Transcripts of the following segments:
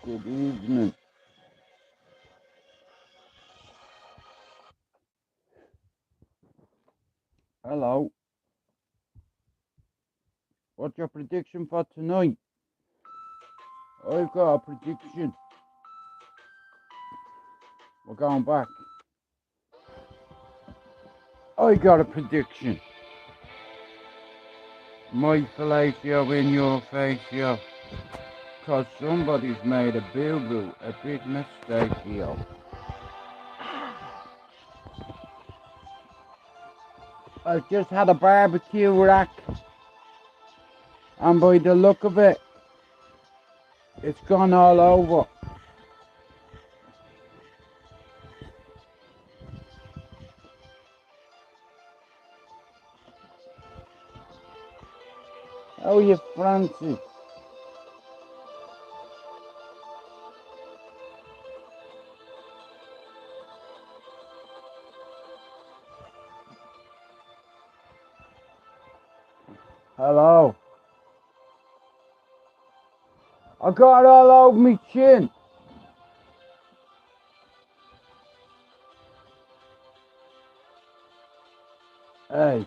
Good evening. Hello. What's your prediction for tonight? I've got a prediction. We're going back. I got a prediction. My fellatio in your face, yo. Cause somebody's made a boo-boo, a big mistake, yo. I've just had a barbecue rack, and by the look of it, it's gone all over. How are you, Francis? Hello. I got it all over me chin. Hey,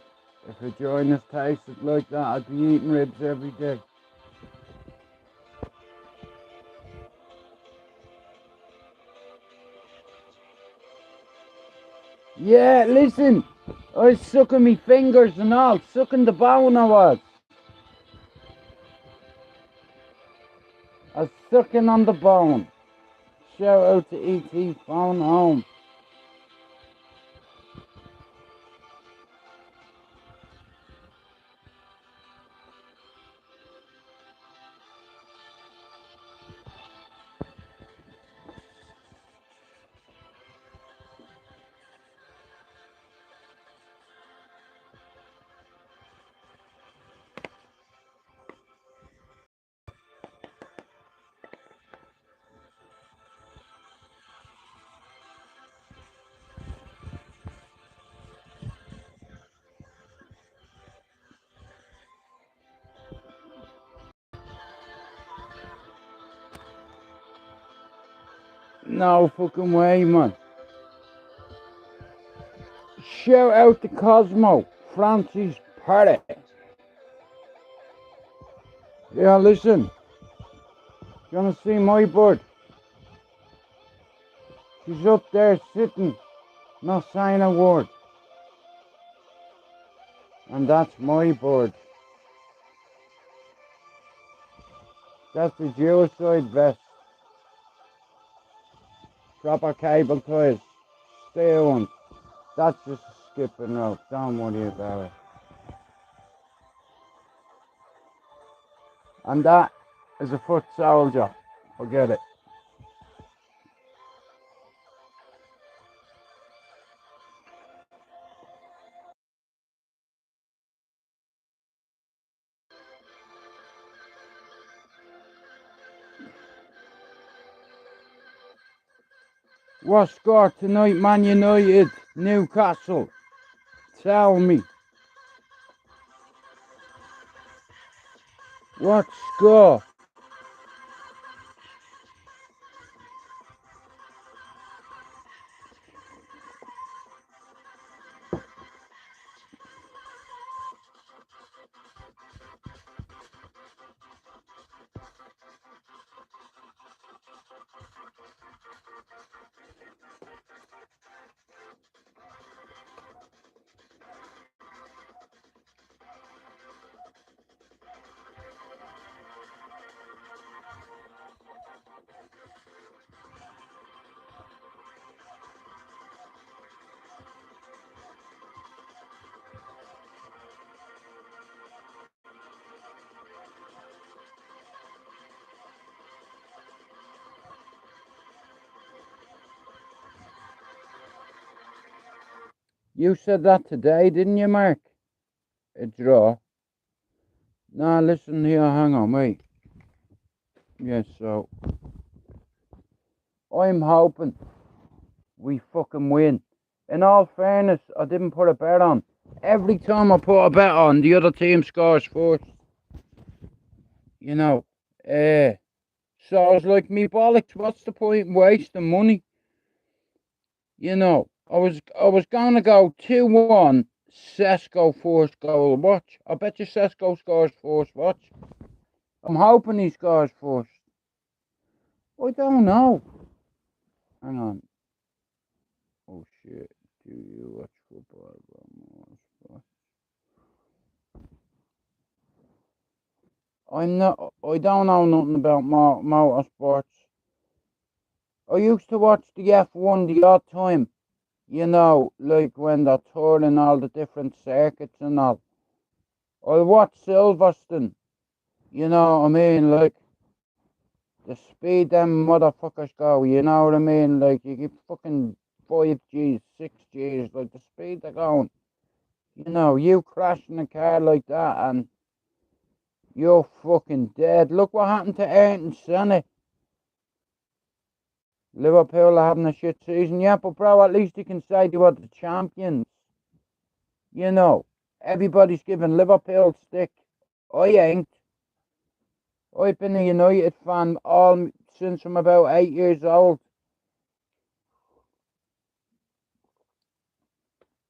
if a joint tasted like that, I'd be eating ribs every day. Yeah, listen, I was sucking me fingers and all, sucking the bone I was. I was sucking on the bone. Shout out to E.T. phone home. No fucking way, man. Shout out to Cosmo, Francis Parrott. Yeah, listen. You wanna see my bird? She's up there sitting, not saying a word. And that's my bird. That's the suicide vest. Proper cable ties. Steel ones. That's just a skipping rope. Don't worry about it. And that is a foot soldier. Forget it. What score tonight, Man United, Newcastle? Tell me. What score? You said that today, didn't you, Mark? A draw. Nah, listen here, hang on, wait. Yes, so I'm hoping we fucking win. In all fairness, I didn't put a bet on. Every time I put a bet on, the other team scores first. You know, So I was like, me bollocks, what's the point in wasting money? You know, I was gonna go 2-1, Sesko first goal. Watch. I bet you Sesko scores first, watch. I'm hoping he scores first. I don't know. Hang on. Oh shit. Do you watch football? I don't know nothing about motorsports. I used to watch the F1 the odd time. You know, like when they're touring all the different circuits and all. I watch Silverstone. You know what I mean? Like the speed them motherfuckers go. You know what I mean? Like you get fucking 5Gs, 6Gs, like the speed they're going. You know, you crashing a car like that and you're fucking dead. Look what happened to Ayrton Senna. Liverpool are having a shit season. Yeah, but bro, at least you can say they were the champions. You know, everybody's giving Liverpool stick. I ain't. I've been a United fan all since I'm about 8 years old.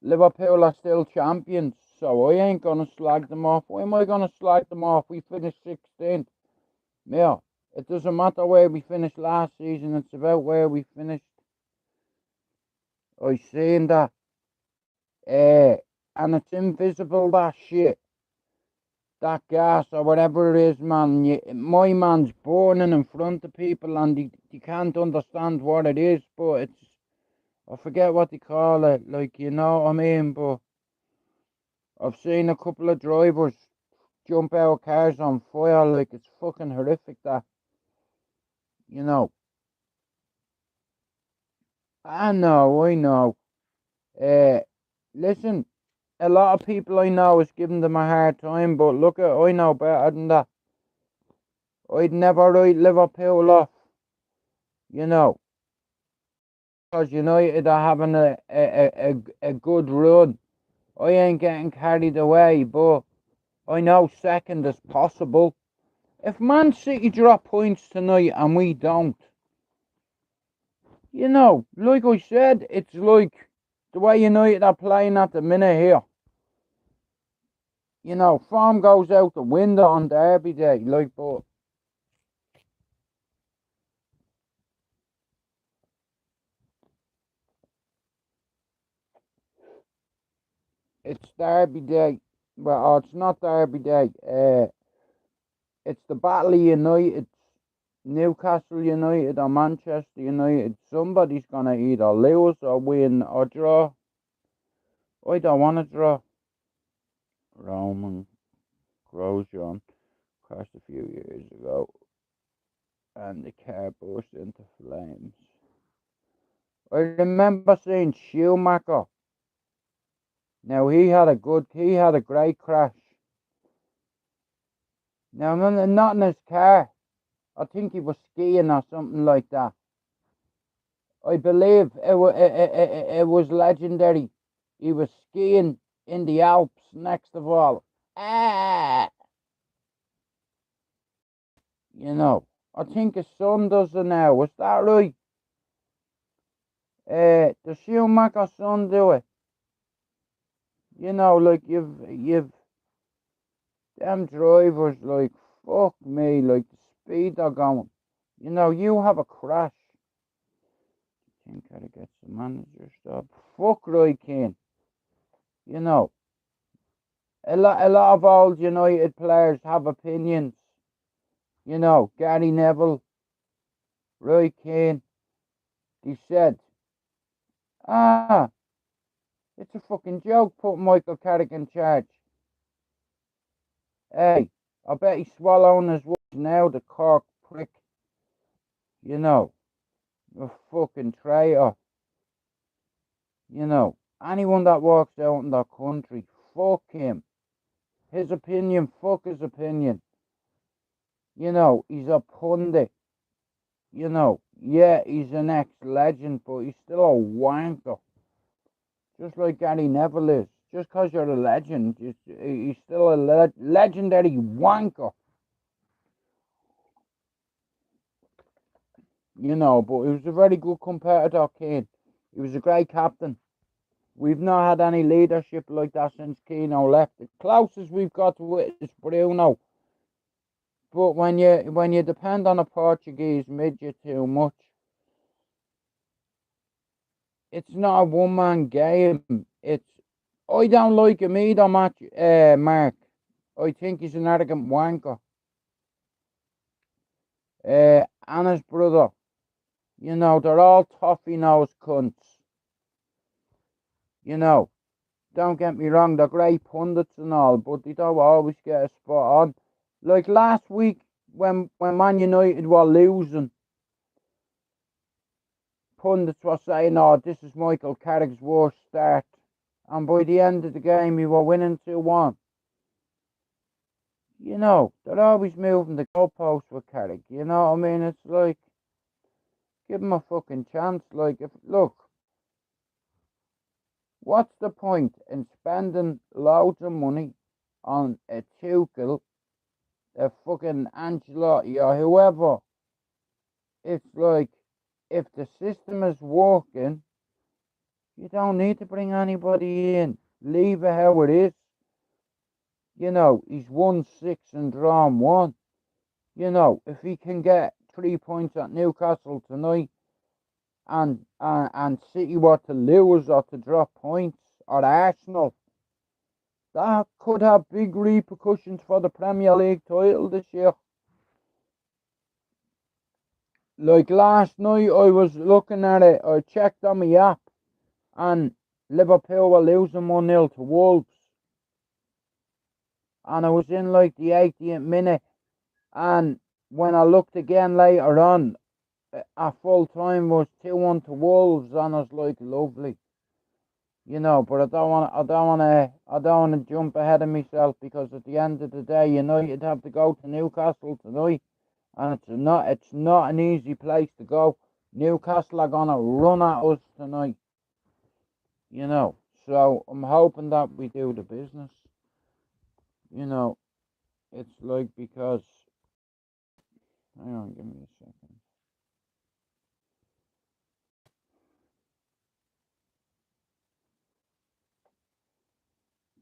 Liverpool are still champions, so I ain't gonna slag them off. Why am I gonna slag them off? We finished 16th. Yeah, it doesn't matter where we finished last season, it's about where we finished. I seen that. And it's invisible, that shit. That gas or whatever it is, man. My man's burning in front of people and they can't understand what it is, but it's, I forget what they call it, like, you know what I mean? But I've seen a couple of drivers jump out of cars on fire, like, it's fucking horrific, that, you know. I know. Uh, Listen, a lot of people I know is giving them a hard time, but look at, I know better than that. I'd never write Liverpool off, you know, because United are having a good run. I ain't getting carried away, but I know second is possible. If Man City drop points tonight and we don't, you know, like I said, it's like the way United are playing at the minute here. You know, form goes out the window on Derby Day, like, but it's Derby Day. Well, oh, it's not Derby Day. It's the Battle of United. Newcastle United or Manchester United. Somebody's gonna either lose or win or draw. I don't want to draw. Roman Grosjean crashed a few years ago, and the car burst into flames. I remember seeing Schumacher. Now he had a great crash. Now not in his car. I think he was skiing or something like that. I believe it was legendary. He was skiing in the Alps next of all. Ah, you know, I think his son does it now. Was that right? The Schumacher son do it. You know, like you've them drivers, like, fuck me, like the speed they're going. You know, you have a crash. I think I'd get some manager stuff. Fuck right, Kane. You know, a lot of old United players have opinions. You know, Gary Neville, Roy Keane, he said, ah, it's a fucking joke putting Michael Carrick in charge. Hey, I bet he's swallowing his words now, the cork prick. You know, a fucking traitor. You know, anyone that walks out in their country, fuck him. His opinion, fuck his opinion. You know, he's a pundit. You know, yeah, he's an ex-legend, but he's still a wanker. Just like Gary Neville is. Just because you're a legend, he's still a legendary wanker. you know, but he was a very good competitor, Keane. He was a great captain. We've not had any leadership like that since Keno left. The closest we've got to it is Bruno. But when you depend on a Portuguese midget too much, it's not a one man game. I don't like him either, Mark. I think he's an arrogant wanker. And his brother, you know, they're all toffee nosed cunts. You know, don't get me wrong, they're great pundits and all, but they don't always get a spot on. Like last week when Man United were losing, pundits were saying, "Oh, this is Michael Carrick's worst start," and by the end of the game, we were winning 2-1. You know, they're always moving the goalposts with Carrick. You know what I mean? It's like, give him a fucking chance. Like, look, what's the point in spending loads of money on a Tuchel, a fucking Ancelotti, or whoever? It's like, if the system is working, you don't need to bring anybody in. Leave it how it is. You know, he's won 6 and drawn 1. You know, if he can get 3 points at Newcastle tonight and City were to lose or to drop points, or Arsenal, that could have big repercussions for the Premier League title this year. Like last night, I was looking at it, I checked on my app, and Liverpool were losing 1-0 to Wolves. And I was in like the 80th minute, and when I looked again later on, at full time was 2-1 to Wolves, and I was like, lovely. You know, but I don't want to jump ahead of myself, because at the end of the day, United have to go to Newcastle tonight, and it's not an easy place to go. Newcastle are gonna run at us tonight. You know, so I'm hoping that we do the business. You know, it's like, because, hang on, give me a second.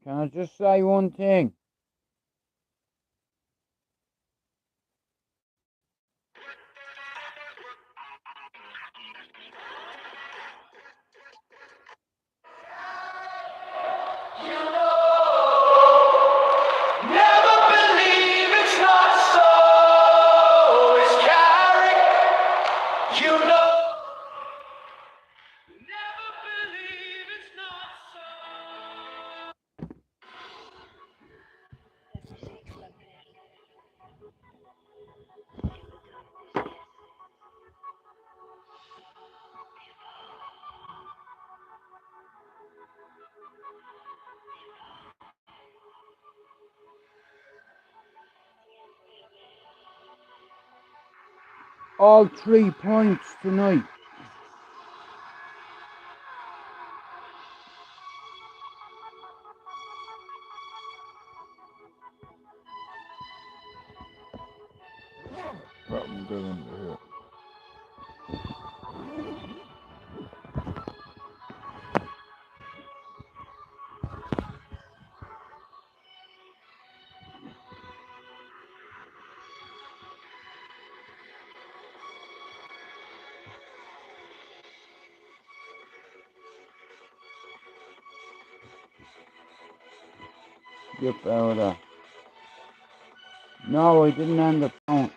Can I just say one thing? All 3 points tonight. What am I doing here? Get out of there. No, I didn't end up going.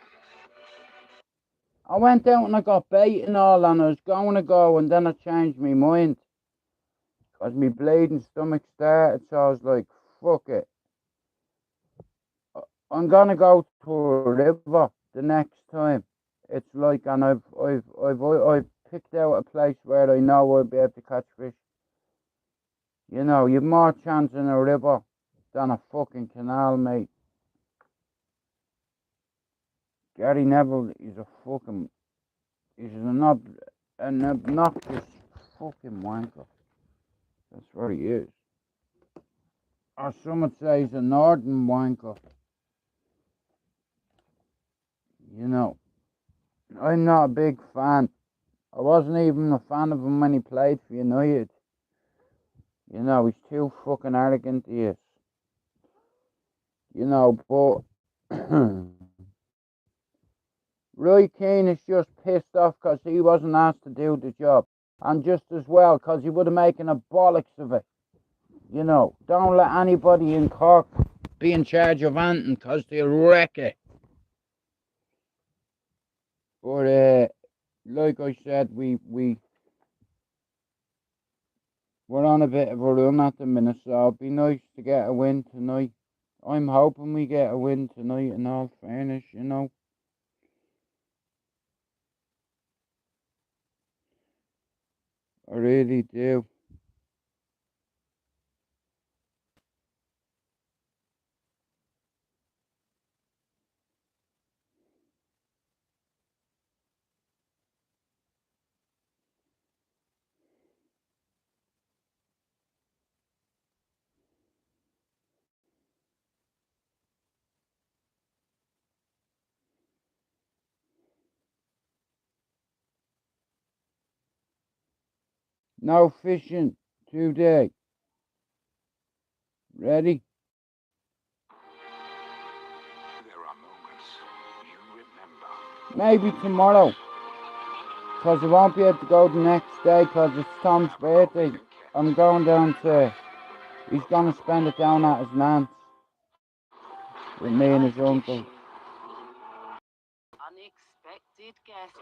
I went out and I got bait and all, and I was going to go, and then I changed my mind, because my bleeding stomach started, so I was like, fuck it. I'm gonna go to a river the next time. It's like, and I've picked out a place where I know I'll be able to catch fish. You know, you've more chance in a river than a fucking canal, mate. Gary Neville is an obnoxious fucking wanker. That's what he is. Or some would say he's a northern wanker. You know, I'm not a big fan. I wasn't even a fan of him when he played for United. You know, he's too fucking arrogant, he is. You know, but Roy Keane is just pissed off because he wasn't asked to do the job. And just as well, because he would have making a bollocks of it. You know, don't let anybody in Cork be in charge of anything because they'll wreck it. But like I said, we're on a bit of a run at the minute, so it'd be nice to get a win tonight. I'm hoping we get a win tonight, in all fairness, you know. I really do. No fishing today. Ready? Maybe tomorrow. Because I won't be able to go the next day because it's Tom's birthday. I'm going down to... He's going to spend it down at his nan's with me and his uncle. Unexpected guests.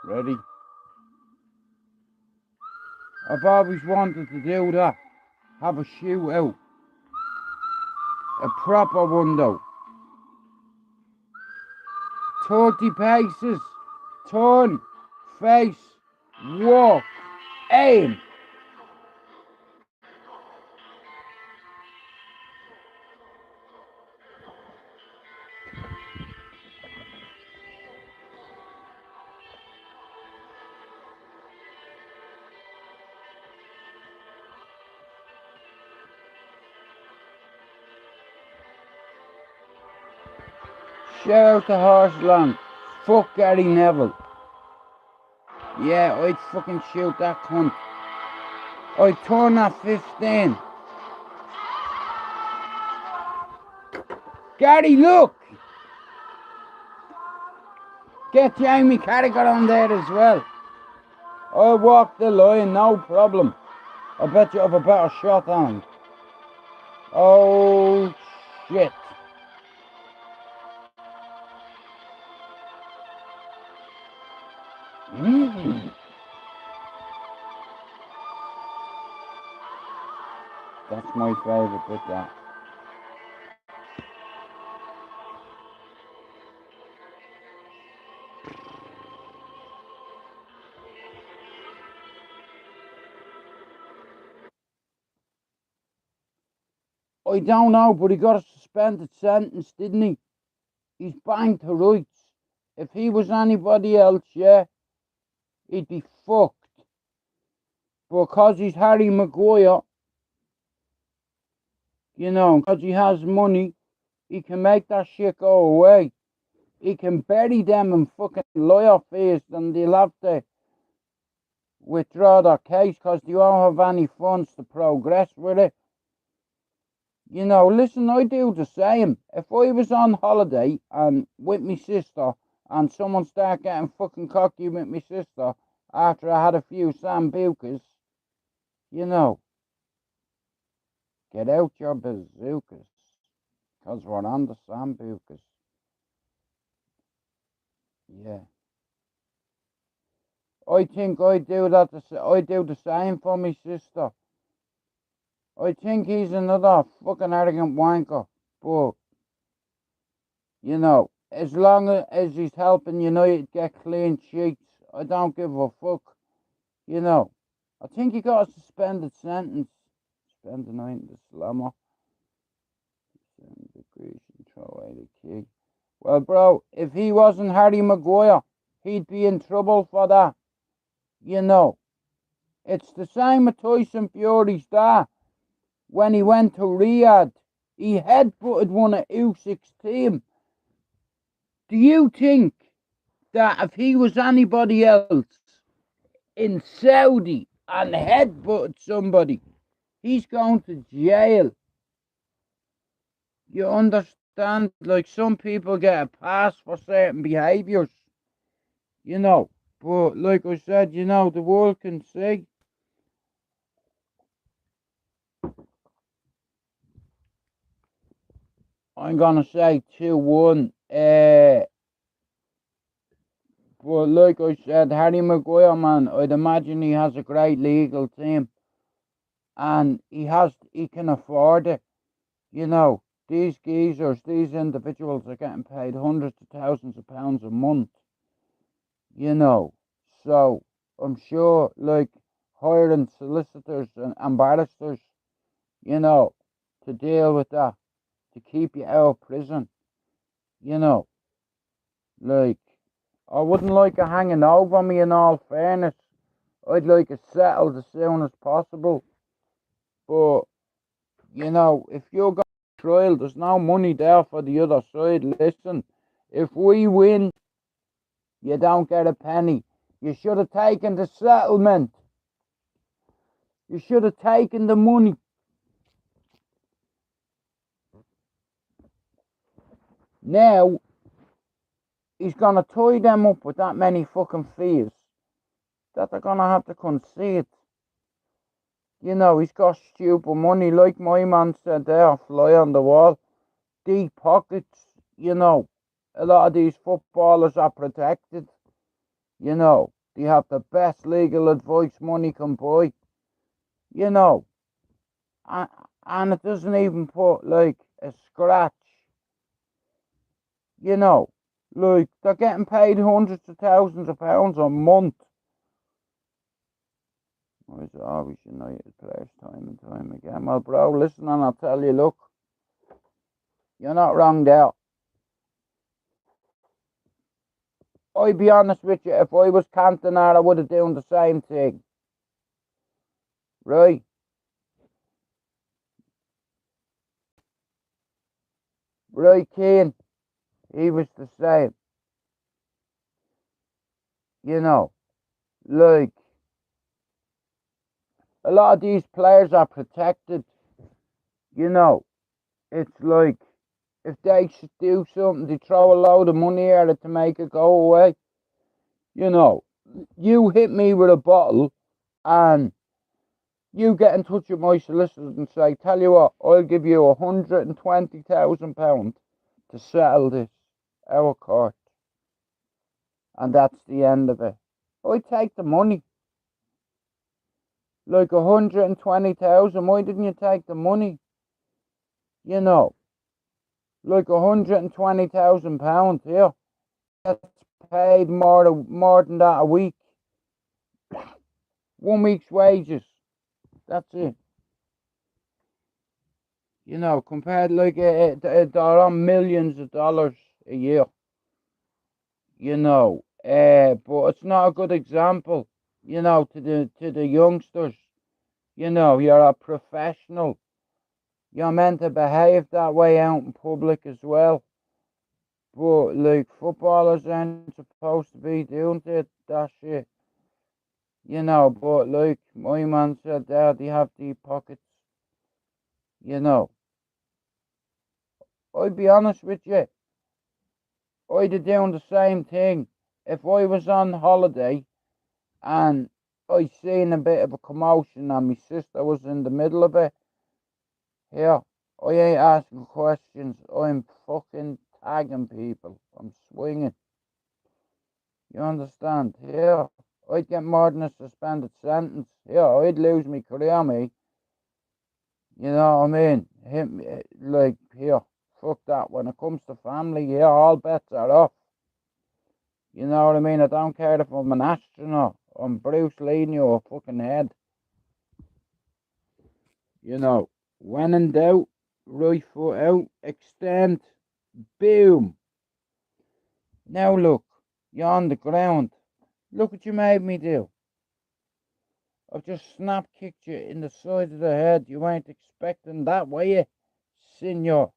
Ready? I've always wanted to do that. Have a shootout. A proper one though. 30 paces. Turn. Face. Walk. Aim. Shout out to Horseland. Fuck Gary Neville. Yeah, I'd fucking shoot that cunt. I'd turn that 15. Gary, look! Get Jamie Carragher on there as well. I'll walk the line, no problem. I bet you have a better shot on him. Oh, shit. That's my favourite bit, that. I don't know, but he got a suspended sentence, didn't he? He's banged to rights. If he was anybody else, yeah, he'd be fucked. Because he's Harry Maguire, you know, because he has money, he can make that shit go away. He can bury them in fucking lawyer fees and they'll have to withdraw their case because they won't have any funds to progress with it. You know, listen, I do the same. If I was on holiday and with my sister and someone started getting fucking cocky with my sister after I had a few sambucas, you know, get out your bazookas because we're on the sambucas. Yeah. I think I do that. I do the same for my sister. I think he's another fucking arrogant wanker. But, you know, as long as he's helping United get clean sheets, I don't give a fuck. You know, I think he got a suspended sentence. Suspended night in the slammer. 7 degrees and throw away the key. Well, bro, if he wasn't Harry Maguire, he'd be in trouble for that. You know, it's the same with Tyson Fury's dad. When he went to Riyadh, he headbutted one of Usyk's team. Do you think that if he was anybody else in Saudi and headbutted somebody, he's going to jail? You understand? Like, some people get a pass for certain behaviours, you know. But like I said, you know, the world can see. I'm gonna say 2-1. But like I said, Harry Maguire, man, I'd imagine he has a great legal team, and he can afford it. You know, these geezers, these individuals are getting paid hundreds of thousands of pounds a month. You know, so I'm sure, like, hiring solicitors and barristers, you know, to deal with that, to keep you out of prison, you know, like, I wouldn't like it hanging over me, in all fairness. I'd like it settled as soon as possible. But, you know, if you're going to trial, there's no money there for the other side. Listen, if we win, you don't get a penny. You should have taken the settlement. You should have taken the money. Now, he's going to tie them up with that many fucking fees that they're going to have to concede. You know, he's got stupid money, like my man said there, fly on the wall. Deep pockets, you know. A lot of these footballers are protected. You know, they have the best legal advice money can buy. You know, and it doesn't even put, like, a scratch. You know, like, they're getting paid hundreds of thousands of pounds a month. It's always United players time and time again. Well, bro, listen, and I'll tell you, look, you're not wrong there. I'd be honest with you, if I was Cantona, I would have done the same thing. Right? Right, Keane, he was the same. You know, like, a lot of these players are protected. You know, it's like, if they should do something, they throw a load of money at it to make it go away. You know, you hit me with a bottle and you get in touch with my solicitors and say, tell you what, I'll give you £120,000 to settle this, our court. And that's the end of it. I take the money. Like 120,000, why didn't you take the money? You know, like £120,000 here. That's paid more than that a week. 1 week's wages. That's it. You know, compared, like, they're on millions of dollars a year. You know, but it's not a good example. You know, to the youngsters. You know, you're a professional. You're meant to behave that way out in public as well. But, like, footballers aren't supposed to be doing that shit. You know, but like my man said there, they have deep pockets. You know, I'd be honest with you, I'd have done the same thing. If I was on holiday and I seen a bit of a commotion and my sister was in the middle of it, here, I ain't asking questions. I'm fucking tagging people. I'm swinging. You understand? Here, I'd get more than a suspended sentence. Here, I'd lose my career, mate. You know what I mean? Him, like, here, fuck that. When it comes to family, yeah, all bets are off. You know what I mean? I don't care if I'm an astronaut. I'm Bruce Lee in your fucking head. You know, when in doubt, right foot out, extend, boom. Now look, you're on the ground. Look what you made me do. I've just snap kicked you in the side of the head. You ain't expecting that, were you, senor?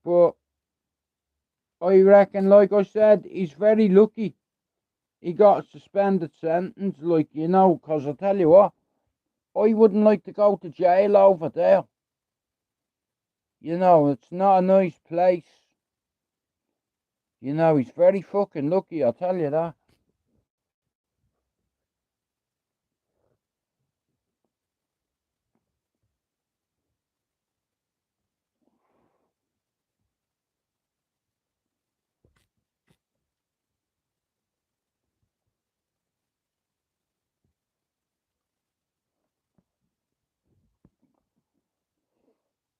But I reckon, like I said, he's very lucky. He got a suspended sentence, like, you know, 'cause I'll tell you what, I wouldn't like to go to jail over there. You know, it's not a nice place. You know, he's very fucking lucky, I'll tell you that.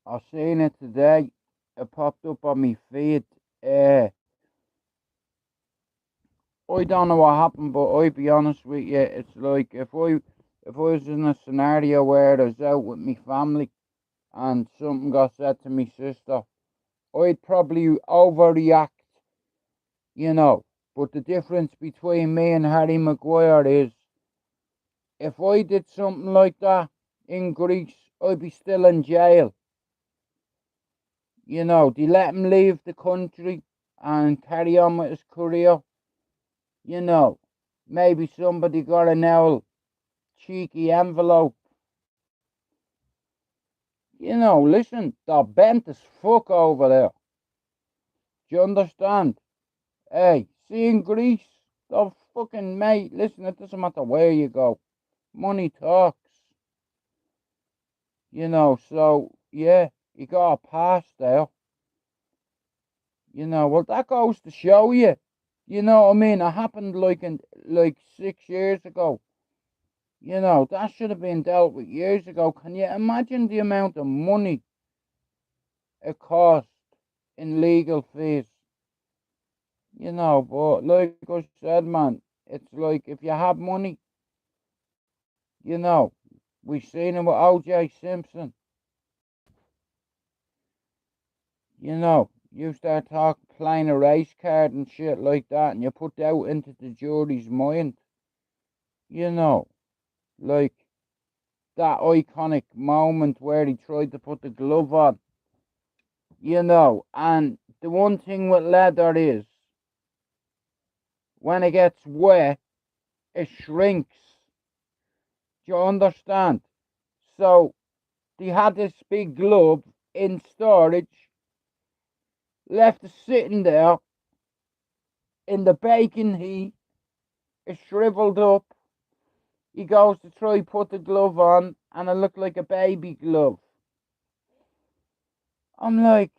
I seen it today. It popped up on me feed. I don't know what happened, but I'll be honest with you. It's like if I was in a scenario where I was out with my family and something got said to me sister, I'd probably overreact, you know. But the difference between me and Harry Maguire is if I did something like that in Greece, I'd be still in jail. You know, they let him leave the country and carry on with his career. You know, maybe somebody got an old cheeky envelope. You know, listen, they're bent as fuck over there. Do you understand? Hey, see in Greece, they're fucking mate. Listen, it doesn't matter where you go. Money talks. You know, so yeah, he got a pass there. You know, well that goes to show you. You know what I mean? It happened like 6 years ago. You know, that should have been dealt with years ago. Can you imagine the amount of money it cost in legal fees? You know, but like I said, man, it's like if you have money, you know, we've seen it with OJ Simpson. You know, you start talking playing a race card and shit like that, and you put out into the jury's mind. You know, like that iconic moment where he tried to put the glove on. You know, and the one thing with leather is when it gets wet, it shrinks. Do you understand? So they had this big glove in storage, left it sitting there in the baking heat. It shriveled up. He goes to try put the glove on, and it looked like a baby glove. I'm like,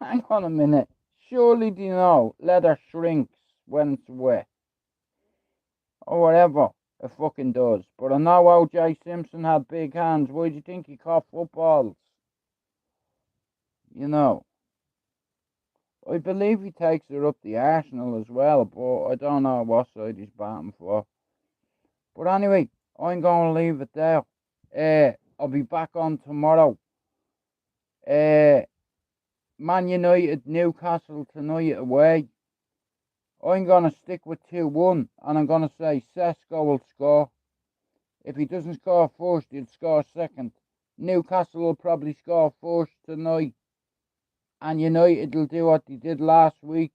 hang on a minute. Surely do you know leather shrinks when it's wet or whatever. It fucking does. But I know OJ Simpson had big hands. Why do you think he caught footballs? You know. I believe he takes her up the Arsenal as well, but I don't know what side he's batting for. But anyway, I'm going to leave it there. I'll be back on tomorrow. Man United, Newcastle tonight away. I'm going to stick with 2-1, and I'm going to say Sesko will score. If he doesn't score first, he'll score second. Newcastle will probably score first tonight, and United will do what they did last week.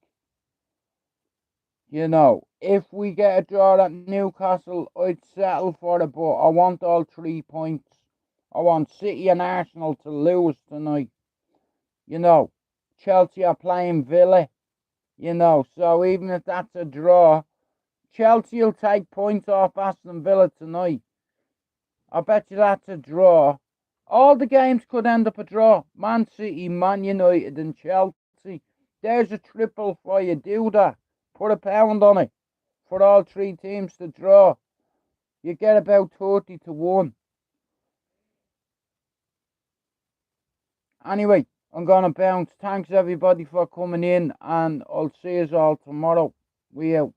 You know, if we get a draw at Newcastle, I'd settle for it, but I want all 3 points. I want City and Arsenal to lose tonight. You know, Chelsea are playing Villa, you know, so even if that's a draw, Chelsea will take points off Aston Villa tonight. I bet you that's a draw. All the games could end up a draw. Man City, Man United, and Chelsea. There's a triple for you. Do that. Put a pound on it for all 3 teams to draw. You get about 30 to 1. Anyway, I'm gonna bounce. Thanks everybody for coming in, and I'll see you all tomorrow. We out.